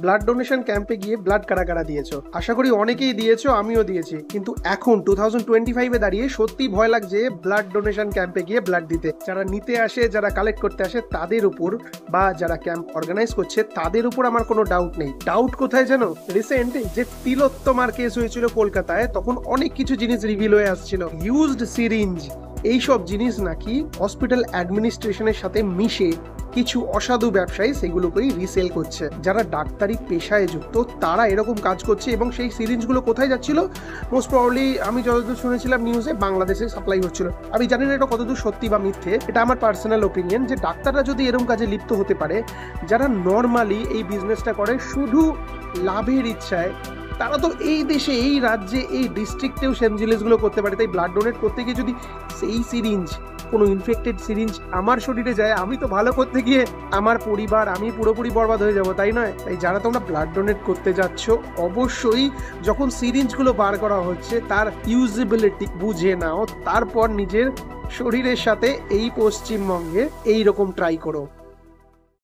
Blood donation ক্যাম্পে গিয়ে blood কারা কারা দিয়েছো? আশা করি অনেকেই দিয়েছো, আমিও দিয়েছি। কিন্তু এখন 2025-এ দাঁড়িয়ে সত্যি ভয় লাগছে ব্লাড ডোনেশন ক্যাম্পে গিয়ে ব্লাড দিতে। যারা নিতে আসে, যারা কালেক্ট করতে আসে তাদের উপর, বা যারা ক্যাম্প অর্গানাইজ করছে তাদের উপর আমার কোনো ডাউট নেই। ডাউট কোথায় জানো? রিসেন্ট যে তিলোত্তমার কেস হয়েছিল কলকাতায়, তখন অনেক কিছু জিনিস রিভিল হয়ে আসছিল। ইউজড সিরিঞ্জ, এইসব জিনিস নাকি হসপিটাল অ্যাডমিনিস্ট্রেশনের সাথে মিশে কিছু অসাধু ব্যবসায়ী সেগুলোকেই রিসেল করছে। যারা ডাক্তারি পেশায় যুক্ত তারা এরকম কাজ করছে। এবং সেই সিরিঞ্জগুলো কোথায় যাচ্ছিল? মোস্ট প্রবাবলি আমি যতদূর শুনেছিলাম নিউজে বাংলাদেশে সাপ্লাই হচ্ছিল। আমি জানি না এটা কতদূর সত্যি বা মিথ্যে, এটা আমার পার্সোনাল ওপিনিয়ন, যে ডাক্তাররা যদি এরকম কাজে লিপ্ত হতে পারে, যারা নর্মালি এই বিজনেসটা করে শুধু লাভের ইচ্ছায়, তারা তো এই দেশে, এই রাজ্যে, এই ডিস্ট্রিক্টেও সেম জিনিসগুলো করতে পারে। তাই ব্লাড ডোনেট করতে গিয়ে যদি সেই সিরিঞ্জ, কোনো ইনফেক্টেড সিরিঞ্জ আমার শরীরে যায়, আমি তো ভালো করতে গিয়ে আমার পরিবার, আমি পুরোপুরি বরবাদ হয়ে যাব, তাই নয়? তাই যারা তোমরা ব্লাড ডোনেট করতে যাচ্ছ, অবশ্যই যখন সিরিঞ্জগুলো বার করা হচ্ছে তার ইউজেবিলিটি বুঝে নাও, তারপর নিজের শরীরের সাথে এই পশ্চিমবঙ্গে এইরকম ট্রাই করো।